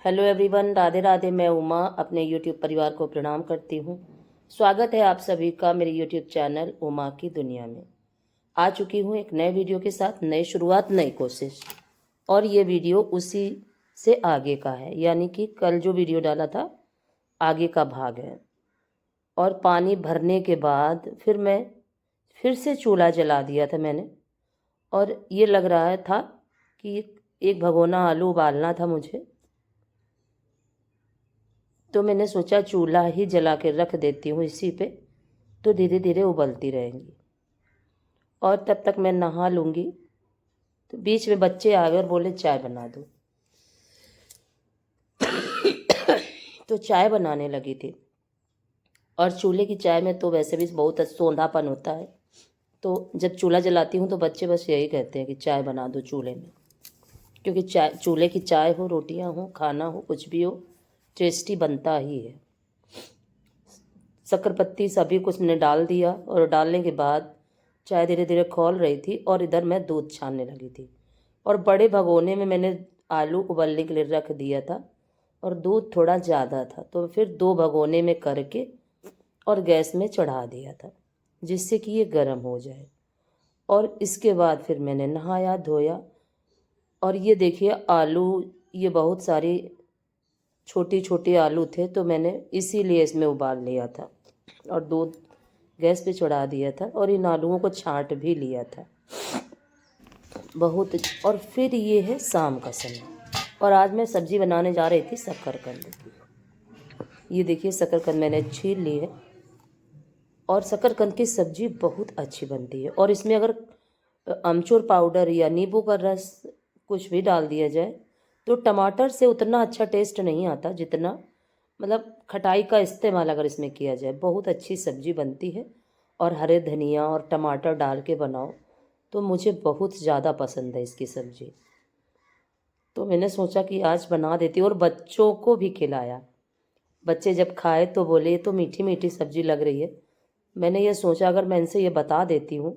Hello everyone, Radhe Radhe. मैं उमा अपने YouTube परिवार को प्रणाम करती हूँ। स्वागत है आप सभी का मेरे यूट्यूब चैनल उमा की दुनिया में। आ चुकी हूँ एक नए वीडियो के साथ। नई शुरुआत, नई कोशिश। और ये वीडियो उसी से आगे का है, यानी कि कल जो वीडियो डाला था आगे का भाग है। और पानी भरने के बाद फिर से चूल्हा जला दिया था मैंने। और ये लग रहा था कि एक भगोना आलू उबालना था मुझे, तो मैंने सोचा चूल्हा ही जला के रख देती हूँ इसी पे, तो धीरे धीरे उबलती रहेंगी। और तब तक मैं नहा लूँगी। तो बीच में बच्चे आ गए और बोले चाय बना दो। तो चाय बनाने लगी थी। और चूल्हे की चाय में तो वैसे भी बहुत सौंधापन होता है। तो जब चूल्हा जलाती हूँ तो बच्चे बस यही कहते हैं कि चाय बना दो चूल्हे में। क्योंकि चाय, चूल्हे की चाय हो, रोटियाँ हो, खाना हो, कुछ भी हो, टेस्टी बनता ही है। शक्कर सभी कुछ मैंने डाल दिया। और डालने के बाद चाय धीरे धीरे खौल रही थी और इधर मैं दूध छानने लगी थी। और बड़े भगोने में मैंने आलू उबलने के लिए रख दिया था और दूध थोड़ा ज़्यादा था, तो फिर 2 भगोने में करके और गैस में चढ़ा दिया था, जिससे कि ये गर्म हो जाए। और इसके बाद फिर मैंने नहाया धोया। और ये देखिए आलू, ये बहुत सारी छोटी छोटी आलू थे, तो मैंने इसीलिए इसमें उबाल लिया था और दूध गैस पे चढ़ा दिया था और इन आलूओं को छांट भी लिया था बहुत। और फिर ये है शाम का समय और आज मैं सब्ज़ी बनाने जा रही थी शकरकंद की। ये देखिए शकरकंद मैंने छील ली है और शकरकंद की सब्ज़ी बहुत अच्छी बनती है। और इसमें अगर अमचूर पाउडर या नींबू का रस कुछ भी डाल दिया जाए तो टमाटर से उतना अच्छा टेस्ट नहीं आता जितना, मतलब खटाई का इस्तेमाल अगर इसमें किया जाए, बहुत अच्छी सब्ज़ी बनती है। और हरे धनिया और टमाटर डाल के बनाओ तो मुझे बहुत ज़्यादा पसंद है इसकी सब्ज़ी। तो मैंने सोचा कि आज बना देती हूँ और बच्चों को भी खिलाया। बच्चे जब खाए तो बोले ये तो मीठी मीठी सब्ज़ी लग रही है। मैंने ये सोचा अगर मैं इनसे ये बता देती हूँ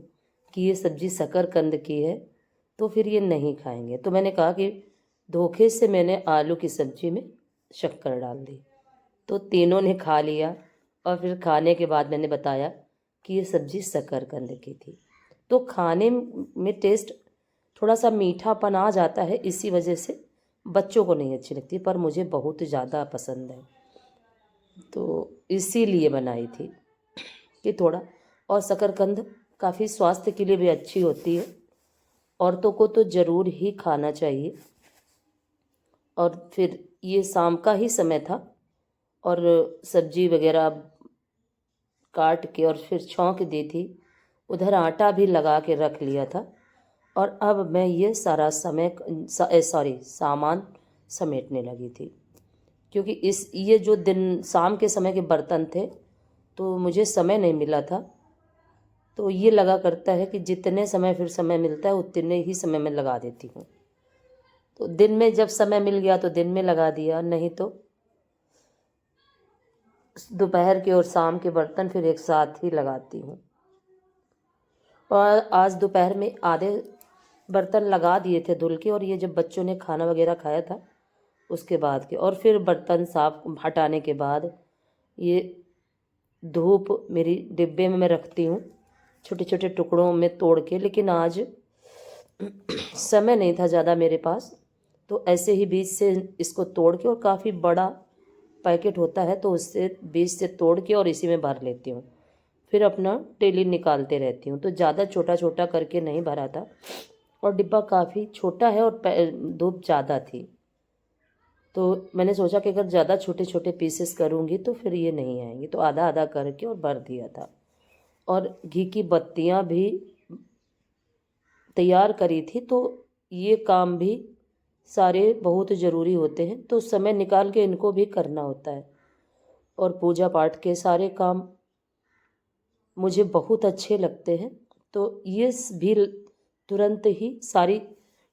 कि ये सब्ज़ी शकरकंद की है तो फिर ये नहीं खाएंगे। तो मैंने कहा कि धोखे से मैंने आलू की सब्ज़ी में शक्कर डाल दी, तो तीनों ने खा लिया। और फिर खाने के बाद मैंने बताया कि ये सब्ज़ी शकरकंद की थी। तो खाने में टेस्ट थोड़ा सा मीठापन आ जाता है, इसी वजह से बच्चों को नहीं अच्छी लगती, पर मुझे बहुत ज़्यादा पसंद है, तो इसीलिए बनाई थी कि थोड़ा। और शकरकंद काफ़ी स्वास्थ्य के लिए भी अच्छी होती है, औरतों को तो ज़रूर ही खाना चाहिए। और फिर ये शाम का ही समय था और सब्जी वगैरह काट के और फिर छौंक दी थी। उधर आटा भी लगा के रख लिया था। और अब मैं ये सारा सामान समेटने लगी थी, क्योंकि ये जो दिन शाम के समय के बर्तन थे तो मुझे समय नहीं मिला था। तो ये लगा करता है कि जितने समय फिर समय मिलता है उतने ही समय में लगा देती हूँ। तो दिन में जब समय मिल गया तो दिन में लगा दिया, नहीं तो दोपहर के और शाम के बर्तन फिर एक साथ ही लगाती हूँ। और आज दोपहर में आधे बर्तन लगा दिए थे धुल के, और ये जब बच्चों ने खाना वगैरह खाया था उसके बाद के, और फिर बर्तन साफ हटाने के बाद ये धूप मेरी डिब्बे में मैं रखती हूँ छोटे छोटे टुकड़ों में तोड़ के। लेकिन आज समय नहीं था ज़्यादा मेरे पास, तो ऐसे ही बीज से इसको तोड़ के, और काफ़ी बड़ा पैकेट होता है तो उससे बीज से तोड़ के और इसी में भर लेती हूँ। फिर अपना डेली निकालते रहती हूँ, तो ज़्यादा छोटा छोटा करके नहीं भरा था। और डिब्बा काफ़ी छोटा है और धूप ज़्यादा थी, तो मैंने सोचा कि अगर ज़्यादा छोटे छोटे पीसेस करूँगी तो फिर ये नहीं आएंगे, तो आधा आधा करके और भर दिया था। और घी की बत्तियाँ भी तैयार करी थी, तो ये काम भी सारे बहुत ज़रूरी होते हैं, तो समय निकाल के इनको भी करना होता है। और पूजा पाठ के सारे काम मुझे बहुत अच्छे लगते हैं, तो ये भी तुरंत ही सारी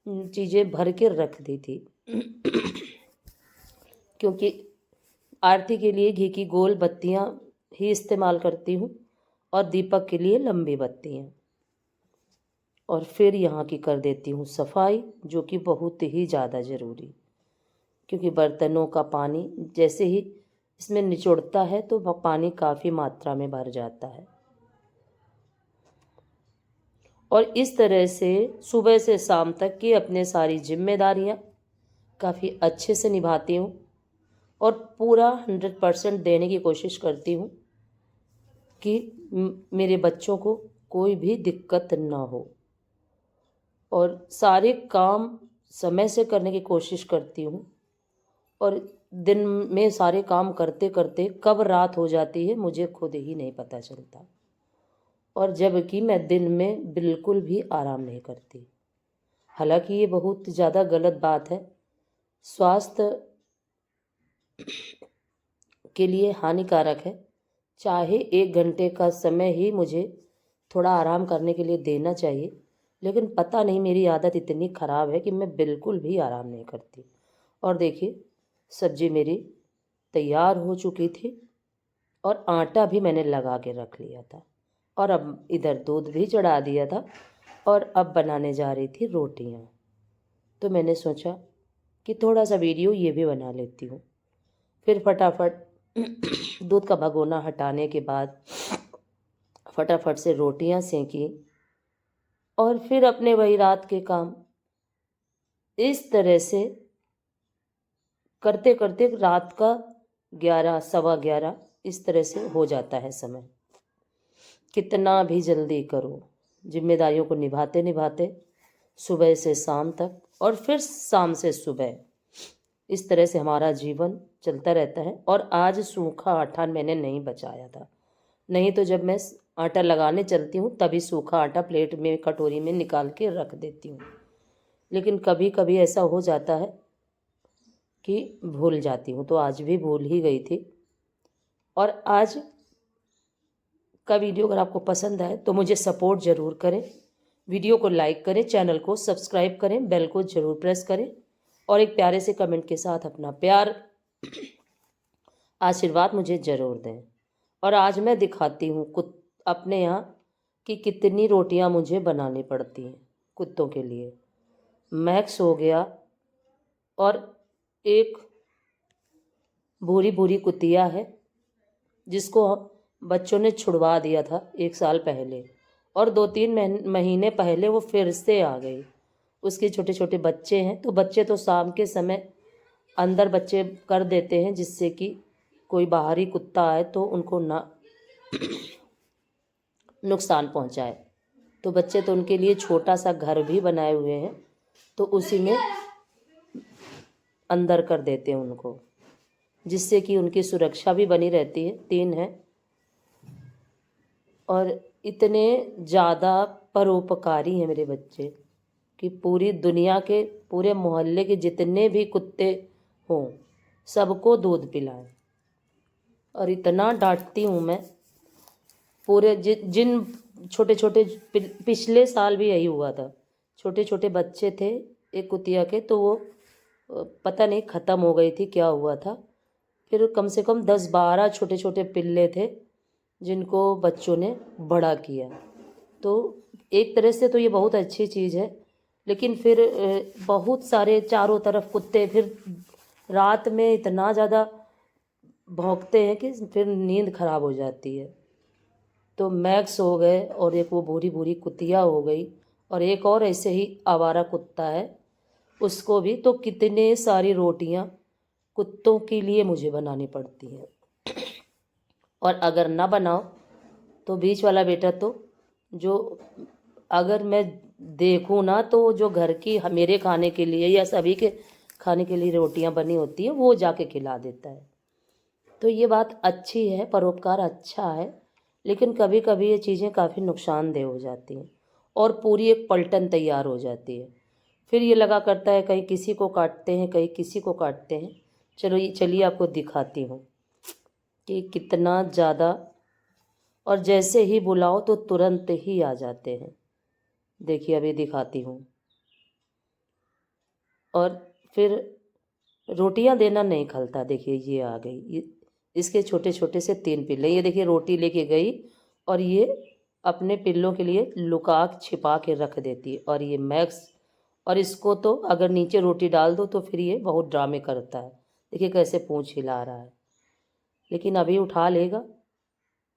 चीज़ें भर के रख दी थी। क्योंकि आरती के लिए घी की गोल बत्तियाँ ही इस्तेमाल करती हूँ और दीपक के लिए लंबी बत्तियाँ। और फिर यहाँ की कर देती हूँ सफाई, जो कि बहुत ही ज़्यादा ज़रूरी। क्योंकि बर्तनों का पानी जैसे ही इसमें निचोड़ता है तो वह पानी काफ़ी मात्रा में भर जाता है। और इस तरह से सुबह से शाम तक की अपने सारी जिम्मेदारियां काफ़ी अच्छे से निभाती हूँ और पूरा 100% देने की कोशिश करती हूँ कि मेरे बच्चों को कोई भी दिक्कत ना हो, और सारे काम समय से करने की कोशिश करती हूँ। और दिन में सारे काम करते करते कब रात हो जाती है मुझे खुद ही नहीं पता चलता, और जबकि मैं दिन में बिल्कुल भी आराम नहीं करती। हालांकि ये बहुत ज़्यादा गलत बात है, स्वास्थ्य के लिए हानिकारक है। चाहे 1 घंटे का समय ही मुझे थोड़ा आराम करने के लिए देना चाहिए, लेकिन पता नहीं मेरी आदत इतनी ख़राब है कि मैं बिल्कुल भी आराम नहीं करती। और देखिए, सब्जी मेरी तैयार हो चुकी थी और आटा भी मैंने लगा के रख लिया था, और अब इधर दूध भी चढ़ा दिया था, और अब बनाने जा रही थी रोटियां। तो मैंने सोचा कि थोड़ा सा वीडियो ये भी बना लेती हूँ। फिर फटाफट दूध का भगोना हटाने के बाद फटाफट से रोटियां सेंकी, और फिर अपने वही रात के काम। इस तरह से करते करते रात का 11 सवा 11 इस तरह से हो जाता है समय। कितना भी जल्दी करो, जिम्मेदारियों को निभाते निभाते सुबह से शाम तक और फिर शाम से सुबह, इस तरह से हमारा जीवन चलता रहता है। और आज सूखा आटा मैंने नहीं बचाया था, नहीं तो जब मैं आटा लगाने चलती हूँ तभी सूखा आटा प्लेट में कटोरी में निकाल के रख देती हूँ। लेकिन कभी कभी ऐसा हो जाता है कि भूल जाती हूँ, तो आज भी भूल ही गई थी। और आज का वीडियो अगर आपको पसंद आए तो मुझे सपोर्ट ज़रूर करें, वीडियो को लाइक करें, चैनल को सब्सक्राइब करें, बेल को ज़रूर प्रेस करें, और एक प्यारे से कमेंट के साथ अपना प्यार आशीर्वाद मुझे ज़रूर दें। और आज मैं दिखाती हूँ अपने यहाँ कि कितनी रोटियाँ मुझे बनानी पड़ती हैं कुत्तों के लिए। मैक्स हो गया, और एक भूरी भूरी कुतिया है जिसको बच्चों ने छुड़वा दिया था 1 साल पहले, और 2-3 महीने पहले वो फिर से आ गई। उसके छोटे छोटे बच्चे हैं, तो बच्चे तो शाम के समय अंदर बच्चे कर देते हैं जिससे कि कोई बाहरी कुत्ता आए तो उनको ना नुकसान पहुंचाए। तो बच्चे तो उनके लिए छोटा सा घर भी बनाए हुए हैं, तो उसी में अंदर कर देते हैं उनको, जिससे कि उनकी सुरक्षा भी बनी रहती है। 3 हैं, और इतने ज़्यादा परोपकारी हैं मेरे बच्चे कि पूरी दुनिया के, पूरे मोहल्ले के जितने भी कुत्ते हों सबको दूध पिलाएं। और इतना डांटती हूँ मैं, पूरे जिन छोटे छोटे, पिछले साल भी यही हुआ था। छोटे छोटे बच्चे थे एक कुतिया के, तो वो पता नहीं ख़त्म हो गई थी, क्या हुआ था। फिर कम से कम 10-12 छोटे छोटे पिल्ले थे जिनको बच्चों ने बड़ा किया। तो एक तरह से तो ये बहुत अच्छी चीज़ है, लेकिन फिर बहुत सारे चारों तरफ कुत्ते, फिर रात में इतना ज़्यादा भौंकते हैं कि फिर नींद खराब हो जाती है। तो मैक्स हो गए, और एक वो भूरी भूरी कुतिया हो गई, और एक और ऐसे ही आवारा कुत्ता है, उसको भी। तो कितने सारी रोटियां कुत्तों के लिए मुझे बनानी पड़ती हैं, और अगर ना बनाओ तो बीच वाला बेटा तो, जो अगर मैं देखूँ ना, तो जो घर की मेरे खाने के लिए या सभी के खाने के लिए रोटियां बनी होती है वो जाके खिला देता है। तो ये बात अच्छी है, परोपकार अच्छा है, लेकिन कभी कभी ये चीज़ें काफ़ी नुकसानदेह हो जाती हैं, और पूरी एक पलटन तैयार हो जाती है। फिर ये लगा करता है कहीं किसी को काटते हैं, कहीं किसी को काटते हैं। चलिए आपको दिखाती हूँ कि कितना ज़्यादा, और जैसे ही बुलाओ तो तुरंत ही आ जाते हैं। देखिए अभी दिखाती हूँ। और फिर रोटियां देना नहीं खलता। देखिए ये आ गई, इसके छोटे छोटे से 3 पिल्ले। ये देखिए रोटी लेके गई, और ये अपने पिल्लों के लिए लुका छिपा के रख देती है। और ये मैक्स और इसको तो अगर नीचे रोटी डाल दो तो फिर ये बहुत ड्रामे करता है। देखिए कैसे पूँछ हिला रहा है, लेकिन अभी उठा लेगा।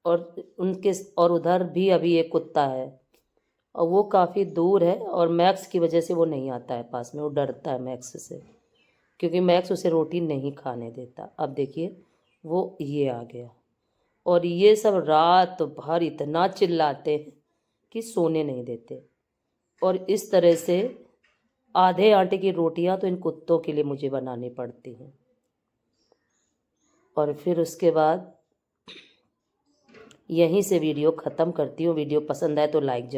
और उनके और उधर भी अभी एक कुत्ता है और वो काफ़ी दूर है और मैक्स की वजह से वो नहीं आता है पास में, वो डरता है मैक्स से, क्योंकि मैक्स उसे रोटी नहीं खाने देता। अब देखिए वो ये आ गया और ये सब रात भर इतना चिल्लाते हैं कि सोने नहीं देते। और इस तरह से आधे आटे की रोटियां तो इन कुत्तों के लिए मुझे बनानी पड़ती हैं। और फिर उसके बाद यहीं से वीडियो ख़त्म करती हूँ। वीडियो पसंद आए तो लाइक